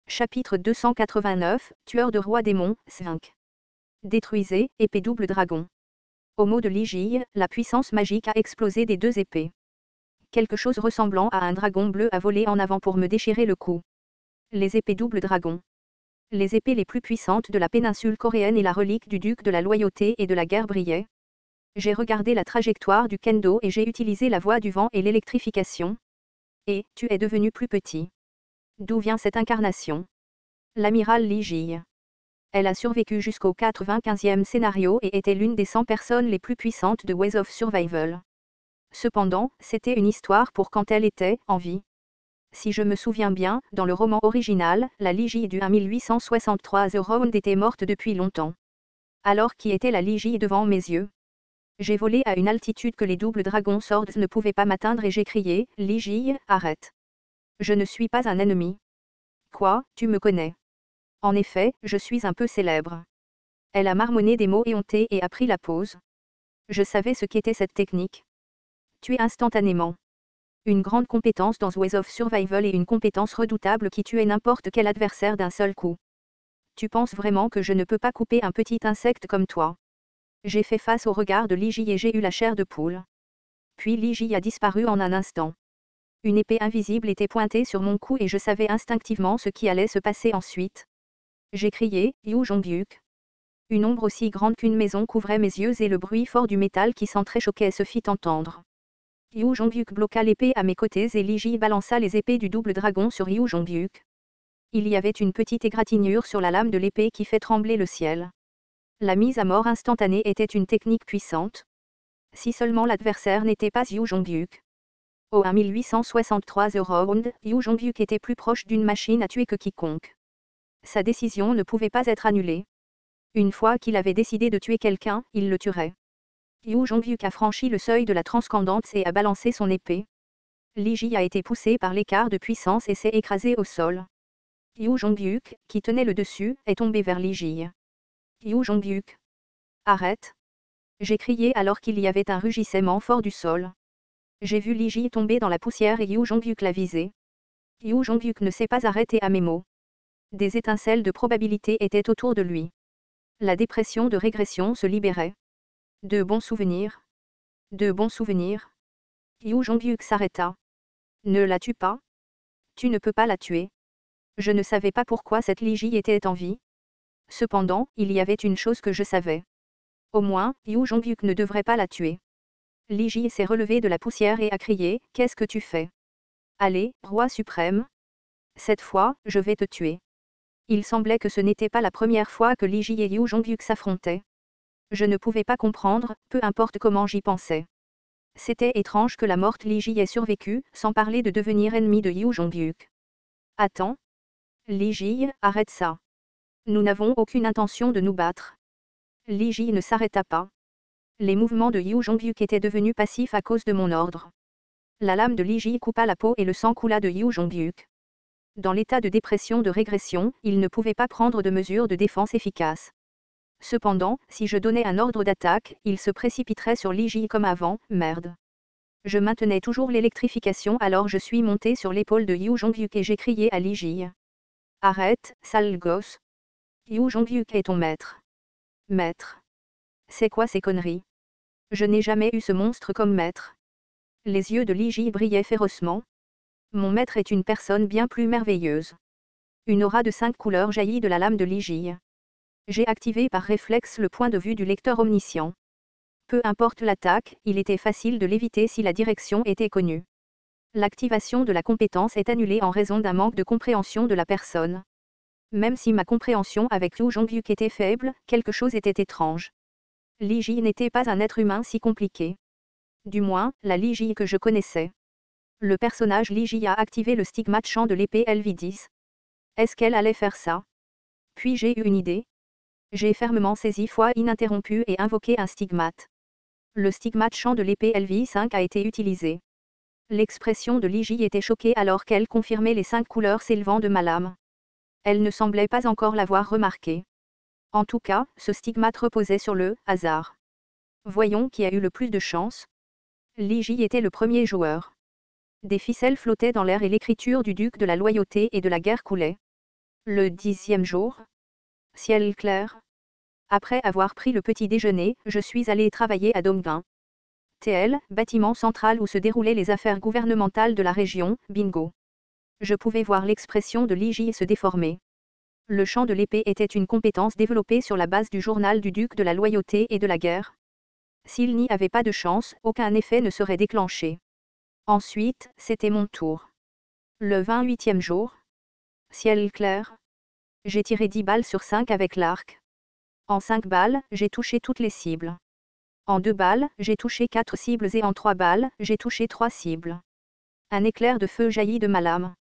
Chapitre 289, Tueur de rois démons, 5. Détruisez, épée double dragon. Au mot de Ligie, la puissance magique a explosé des deux épées. Quelque chose ressemblant à un dragon bleu a volé en avant pour me déchirer le cou. Les épées double dragon. Les épées les plus puissantes de la péninsule coréenne et la relique du duc de la loyauté et de la guerre brillaient. J'ai regardé la trajectoire du kendo et j'ai utilisé la voie du vent et l'électrification. Et, tu es devenu plus petit. D'où vient cette incarnation? L'amiral Ligie. Elle a survécu jusqu'au 95e scénario et était l'une des 100 personnes les plus puissantes de Ways of Survival. Cependant, c'était une histoire pour quand elle était en vie. Si je me souviens bien, dans le roman original, la Ligie du 1863 The Round était morte depuis longtemps. Alors qui était la Ligie devant mes yeux? J'ai volé à une altitude que les doubles dragons Swords ne pouvaient pas m'atteindre et j'ai crié, Ligie, arrête. Je ne suis pas un ennemi. Quoi, tu me connais? En effet, je suis un peu célèbre. Elle a marmonné des mots éhontés et a pris la pause. Je savais ce qu'était cette technique. Tuer instantanément. Une grande compétence dans Ways of Survival et une compétence redoutable qui tuait n'importe quel adversaire d'un seul coup. Tu penses vraiment que je ne peux pas couper un petit insecte comme toi? J'ai fait face au regard de Ligie et j'ai eu la chair de poule. Puis Ligie a disparu en un instant. Une épée invisible était pointée sur mon cou et je savais instinctivement ce qui allait se passer ensuite. J'ai crié, Yu Jong-hyuk. Une ombre aussi grande qu'une maison couvrait mes yeux et le bruit fort du métal qui s'entrechoquait se fit entendre. Yu Jong-hyuk bloqua l'épée à mes côtés et Ligie balança les épées du double dragon sur Yu Jong-hyuk. Il y avait une petite égratignure sur la lame de l'épée qui fait trembler le ciel. La mise à mort instantanée était une technique puissante. Si seulement l'adversaire n'était pas Yu Jong-hyuk. Au 1863 The Round, Yu Jong-hyuk était plus proche d'une machine à tuer que quiconque. Sa décision ne pouvait pas être annulée. Une fois qu'il avait décidé de tuer quelqu'un, il le tuerait. Yu Jong-hyuk a franchi le seuil de la transcendance et a balancé son épée. Ligie a été poussé par l'écart de puissance et s'est écrasé au sol. Yu Jong-hyuk, qui tenait le dessus, est tombé vers Ligie. Yu Jong-hyuk. Arrête. J'ai crié alors qu'il y avait un rugissement fort du sol. J'ai vu Ligie tomber dans la poussière et Yu Jong-hyuk l'a visé. Yu Jong-hyuk ne s'est pas arrêté à mes mots. Des étincelles de probabilité étaient autour de lui. La dépression de régression se libérait. De bons souvenirs. De bons souvenirs. Yu Jong-hyuk s'arrêta. Ne la tue pas. Tu ne peux pas la tuer. Je ne savais pas pourquoi cette Ligie était en vie. Cependant, il y avait une chose que je savais. Au moins, Yu Jong-hyuk ne devrait pas la tuer. Ligie s'est relevée de la poussière et a crié, « Qu'est-ce que tu fais? Allez, roi suprême. Cette fois, je vais te tuer. » Il semblait que ce n'était pas la première fois que Ligie et Yu Jong-hyuk s'affrontaient. Je ne pouvais pas comprendre, peu importe comment j'y pensais. C'était étrange que la morte Ligie ait survécu, sans parler de devenir ennemi de Yu Jong-hyuk. Attends. Ligie, arrête ça. Nous n'avons aucune intention de nous battre. Ligie ne s'arrêta pas. Les mouvements de Yu Jong-hyuk étaient devenus passifs à cause de mon ordre. La lame de Ligie coupa la peau et le sang coula de Yu Jong-hyuk. Dans l'état de dépression de régression, il ne pouvait pas prendre de mesures de défense efficaces. Cependant, si je donnais un ordre d'attaque, il se précipiterait sur Ligie comme avant, merde. Je maintenais toujours l'électrification alors je suis monté sur l'épaule de Yu Jong-hyuk et j'ai crié à Ligie. Arrête, sale gosse. Yu Jong-hyuk est ton maître. Maître. C'est quoi ces conneries? Je n'ai jamais eu ce monstre comme maître. Les yeux de Ligie brillaient férocement. Mon maître est une personne bien plus merveilleuse. Une aura de 5 couleurs jaillit de la lame de Ligie. J'ai activé par réflexe le point de vue du lecteur omniscient. Peu importe l'attaque, il était facile de l'éviter si la direction était connue. L'activation de la compétence est annulée en raison d'un manque de compréhension de la personne. Même si ma compréhension avec Yu Jong-hyuk était faible, quelque chose était étrange. Ligie n'était pas un être humain si compliqué. Du moins, la Ligie que je connaissais. Le personnage Ligie a activé le stigmate champ de l'épée LV10. Est-ce qu'elle allait faire ça? Puis j'ai eu une idée. J'ai fermement saisi foi ininterrompue et invoqué un stigmate. Le stigmate champ de l'épée LV5 a été utilisé. L'expression de Ligie était choquée alors qu'elle confirmait les 5 couleurs s'élevant de ma lame. Elle ne semblait pas encore l'avoir remarqué. En tout cas, ce stigmate reposait sur le hasard. Voyons qui a eu le plus de chance. Ligie était le premier joueur. Des ficelles flottaient dans l'air et l'écriture du duc de la loyauté et de la guerre coulait. Le 10e jour. Ciel clair. Après avoir pris le petit déjeuner, je suis allé travailler à Domgain. TL, bâtiment central où se déroulaient les affaires gouvernementales de la région, bingo. Je pouvais voir l'expression de Ligie se déformer. Le chant de l'épée était une compétence développée sur la base du journal du duc de la loyauté et de la guerre. S'il n'y avait pas de chance, aucun effet ne serait déclenché. Ensuite, c'était mon tour. Le 28e jour. Ciel clair. J'ai tiré 10 balles sur 5 avec l'arc. En 5 balles, j'ai touché toutes les cibles. En 2 balles, j'ai touché 4 cibles et en 3 balles, j'ai touché 3 cibles. Un éclair de feu jaillit de ma lame.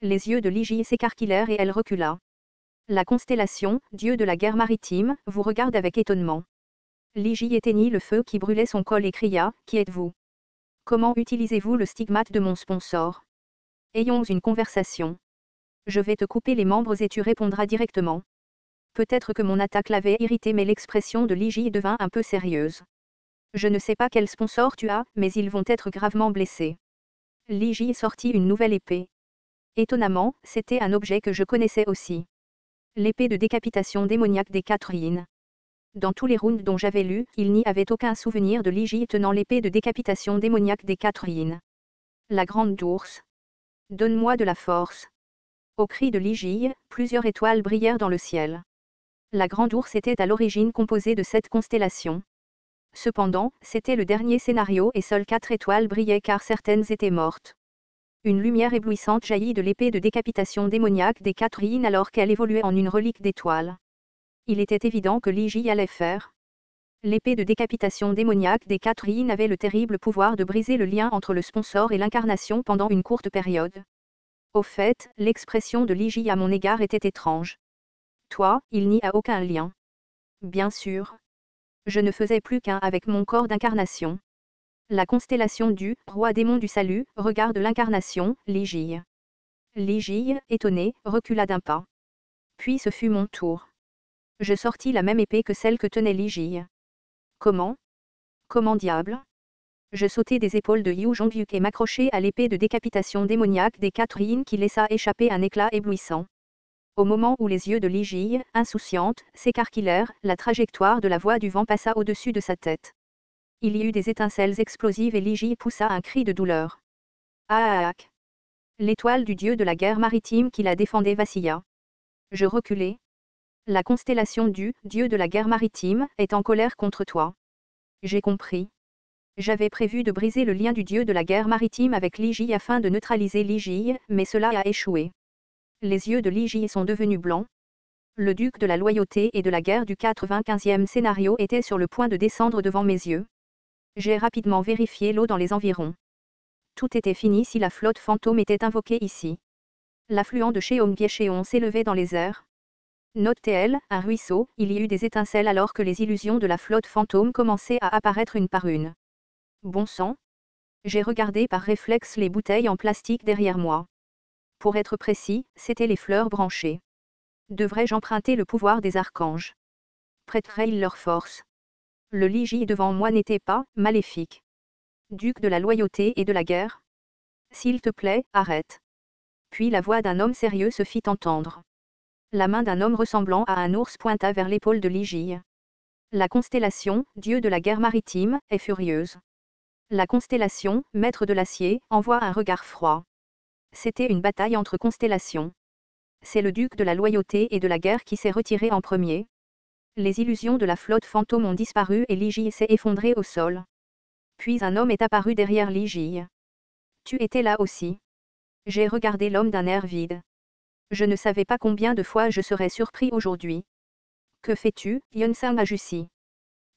Les yeux de Ligie s'écarquillèrent et elle recula. La constellation, dieu de la guerre maritime, vous regarde avec étonnement. Ligie éteignit le feu qui brûlait son col et cria, « Qui êtes-vous ? Comment utilisez-vous le stigmate de mon sponsor ? Ayons une conversation. Je vais te couper les membres et tu répondras directement. » Peut-être que mon attaque l'avait irrité mais l'expression de Ligie devint un peu sérieuse. Je ne sais pas quel sponsor tu as, mais ils vont être gravement blessés. Ligie sortit une nouvelle épée. Étonnamment, c'était un objet que je connaissais aussi. L'épée de décapitation démoniaque des 4 yin. Dans tous les rounds dont j'avais lu, il n'y avait aucun souvenir de Ligie tenant l'épée de décapitation démoniaque des 4 yin. La grande ours. Donne-moi de la force. Au cri de Ligie, plusieurs étoiles brillèrent dans le ciel. La grande ours était à l'origine composée de 7 constellations. Cependant, c'était le dernier scénario et seules 4 étoiles brillaient car certaines étaient mortes. Une lumière éblouissante jaillit de l'épée de décapitation démoniaque des 4 yin alors qu'elle évoluait en une relique d'étoile. Il était évident que Ligie allait faire. L'épée de décapitation démoniaque des 4 yin avait le terrible pouvoir de briser le lien entre le sponsor et l'incarnation pendant une courte période. Au fait, l'expression de Ligie à mon égard était étrange. Toi, il n'y a aucun lien. Bien sûr. Je ne faisais plus qu'un avec mon corps d'incarnation. La constellation du roi démon du salut regarde l'incarnation, Ligie. Ligie, étonnée, recula d'un pas. Puis ce fut mon tour. Je sortis la même épée que celle que tenait Ligie. Comment ? Comment diable ? Je sautai des épaules de Yu Jongyuk et m'accrochai à l'épée de décapitation démoniaque des 4 yin qui laissa échapper un éclat éblouissant. Au moment où les yeux de Ligie, insouciante, s'écarquillèrent, la trajectoire de la voie du vent passa au-dessus de sa tête. Il y eut des étincelles explosives et Ligie poussa un cri de douleur. Aak. L'étoile du dieu de la guerre maritime qui la défendait vacilla. Je reculai. La constellation du dieu de la guerre maritime est en colère contre toi. J'ai compris. J'avais prévu de briser le lien du dieu de la guerre maritime avec Ligie afin de neutraliser Ligie, mais cela a échoué. Les yeux de Ligie sont devenus blancs. Le duc de la loyauté et de la guerre du 95e scénario était sur le point de descendre devant mes yeux. J'ai rapidement vérifié l'eau dans les environs. Tout était fini si la flotte fantôme était invoquée ici. L'affluent de Cheongyecheon s'élevait dans les airs. Note TL, un ruisseau, il y eut des étincelles alors que les illusions de la flotte fantôme commençaient à apparaître une par une. Bon sang. J'ai regardé par réflexe les bouteilles en plastique derrière moi. Pour être précis, c'étaient les fleurs branchées. Devrais-je emprunter le pouvoir des archanges ? Prêteraient-ils leur force ? Le Ligie devant moi n'était pas maléfique. Duc de la loyauté et de la guerre ? S'il te plaît, arrête. Puis la voix d'un homme sérieux se fit entendre. La main d'un homme ressemblant à un ours pointa vers l'épaule de Ligie. La constellation, dieu de la guerre maritime, est furieuse. La constellation, maître de l'acier, envoie un regard froid. C'était une bataille entre constellations. C'est le duc de la loyauté et de la guerre qui s'est retiré en premier. Les illusions de la flotte fantôme ont disparu et Ligie s'est effondrée au sol. Puis un homme est apparu derrière Ligie. Tu étais là aussi. J'ai regardé l'homme d'un air vide. Je ne savais pas combien de fois je serais surpris aujourd'hui. Que fais-tu, Yeonsang a Jussi.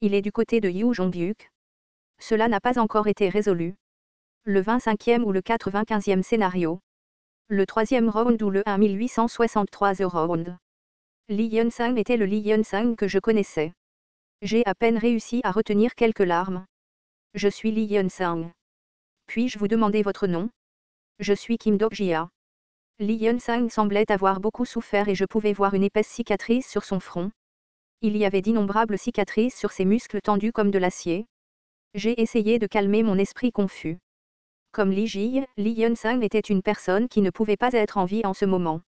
Il est du côté de Yu Jongyuk. Cela n'a pas encore été résolu. Le 25e ou le 95e scénario. Le 3e round ou le 1863e round. Lee Yeonsang était le Lee Yeonsang que je connaissais. J'ai à peine réussi à retenir quelques larmes. Je suis Lee Yeonsang. Puis-je vous demander votre nom ? Je suis Kim Dok-jia. Lee Yeonsang semblait avoir beaucoup souffert et je pouvais voir une épaisse cicatrice sur son front. Il y avait d'innombrables cicatrices sur ses muscles tendus comme de l'acier. J'ai essayé de calmer mon esprit confus. Comme Ligie, Lee Yeonsang était une personne qui ne pouvait pas être en vie en ce moment.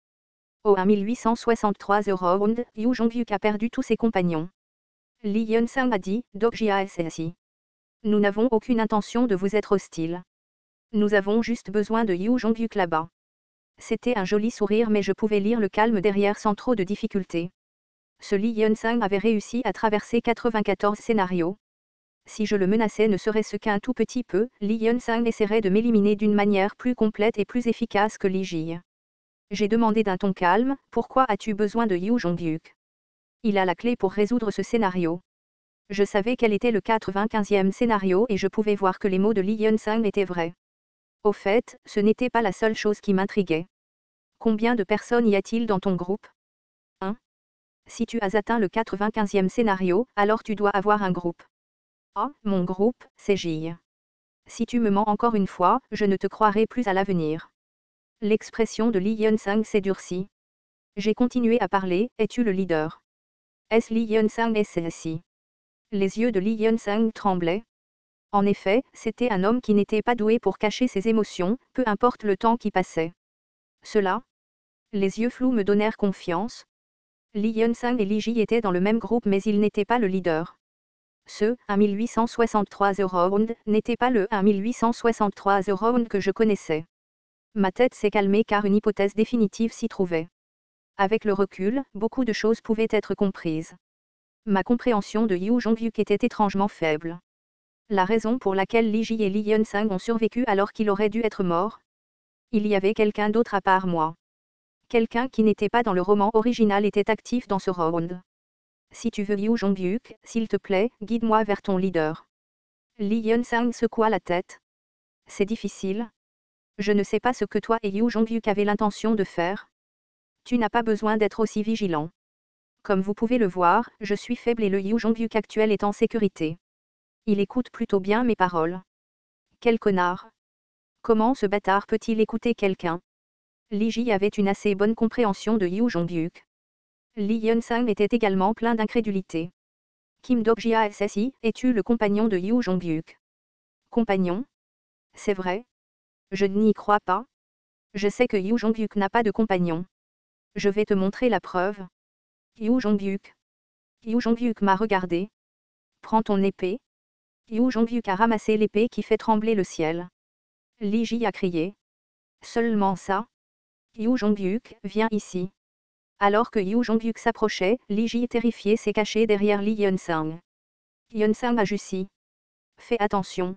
Au 1863 round, Yu Jongyuk a perdu tous ses compagnons. Lee Hyun-sang a dit, Dokjia SSI. Nous n'avons aucune intention de vous être hostile. Nous avons juste besoin de Yu Jongyuk là-bas. C'était un joli sourire, mais je pouvais lire le calme derrière sans trop de difficulté. Ce Lee Hyun-sang avait réussi à traverser 94 scénarios. Si je le menaçais ne serait-ce qu'un tout petit peu, Lee Hyun-sang essaierait de m'éliminer d'une manière plus complète et plus efficace que Lee Ji. J'ai demandé d'un ton calme, pourquoi as-tu besoin de Yu Jongyuk? Il a la clé pour résoudre ce scénario. Je savais quel était le 95e scénario et je pouvais voir que les mots de Lee Hyun-sang étaient vrais. Au fait, ce n'était pas la seule chose qui m'intriguait. Combien de personnes y a-t-il dans ton groupe? 1. Si tu as atteint le 95e scénario, alors tu dois avoir un groupe. Ah, mon groupe, c'est J. Si tu me mens encore une fois, je ne te croirai plus à l'avenir. L'expression de Lee Hyun-sang s'est durcie. J'ai continué à parler, es-tu le leader? Est-ce Lee Hyun-sang SSI? Les yeux de Lee Hyun-sang tremblaient. En effet, c'était un homme qui n'était pas doué pour cacher ses émotions, peu importe le temps qui passait. Cela, les yeux flous me donnèrent confiance. Lee Hyun-sang et Lee Ji étaient dans le même groupe mais il n'était pas le leader. Ce 1863 round n'était pas le 1863 round que je connaissais. Ma tête s'est calmée car une hypothèse définitive s'y trouvait. Avec le recul, beaucoup de choses pouvaient être comprises. Ma compréhension de Yu Jongyuk était étrangement faible. La raison pour laquelle Lee Ji et Lee Hyun-sang ont survécu alors qu'il aurait dû être mort. Il y avait quelqu'un d'autre à part moi. Quelqu'un qui n'était pas dans le roman original était actif dans ce round. Si tu veux Yu Jongyuk, s'il te plaît, guide-moi vers ton leader. Lee Hyun-sang secoua la tête. C'est difficile. Je ne sais pas ce que toi et Yu Jongyuk avez l'intention de faire. Tu n'as pas besoin d'être aussi vigilant. Comme vous pouvez le voir, je suis faible et le Yu Jongyuk actuel est en sécurité. Il écoute plutôt bien mes paroles. Quel connard. Comment ce bâtard peut-il écouter quelqu'un? Lee Ji avait une assez bonne compréhension de Yu Jongyuk. Lee Hyun-sang était également plein d'incrédulité. Kim Dokjia SSI, es-tu le compagnon de Yu Jongyuk? Compagnon? C'est vrai? Je n'y crois pas. Je sais que Yu Jongyuk n'a pas de compagnon. Je vais te montrer la preuve. Yu Jongyuk. Yu Jongyuk m'a regardé. Prends ton épée. Yu Jongyuk a ramassé l'épée qui fait trembler le ciel. Lee Ji a crié. Seulement ça? Yu Jongyuk, viens ici. Alors que Yu Jongyuk s'approchait, Lee Ji terrifié s'est caché derrière Lee Hyun-sang. Hyun-sang a jussi. Fais attention.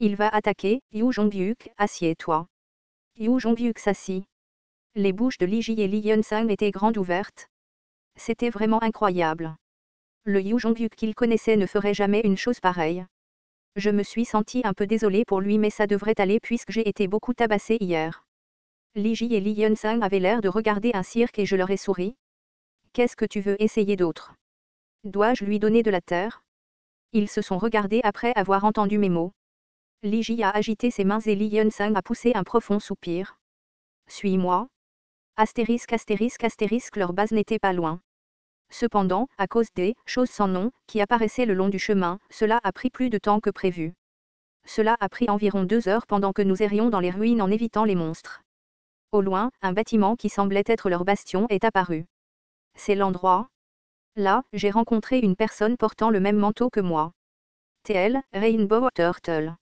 Il va attaquer, Yu Jongyuk, assieds-toi. Yu Jongyuk s'assit. Les bouches de Lee Ji et Lee Hyun-sang étaient grandes ouvertes. C'était vraiment incroyable. Le Yu Jongyuk qu'il connaissait ne ferait jamais une chose pareille. Je me suis senti un peu désolé pour lui mais ça devrait aller puisque j'ai été beaucoup tabassé hier. Lee Ji et Lee Hyun-sang avaient l'air de regarder un cirque et je leur ai souri. Qu'est-ce que tu veux essayer d'autre? Dois-je lui donner de la terre? Ils se sont regardés après avoir entendu mes mots. Lee Ji a agité ses mains et Lee Hyun-sang a poussé un profond soupir. Suis-moi. Astérisque astérisque astérisque leur base n'était pas loin. Cependant, à cause des choses sans nom qui apparaissaient le long du chemin, cela a pris plus de temps que prévu. Cela a pris environ 2 heures pendant que nous errions dans les ruines en évitant les monstres. Au loin, un bâtiment qui semblait être leur bastion est apparu. C'est l'endroit. Là, j'ai rencontré une personne portant le même manteau que moi. TL, Rainbow Turtle.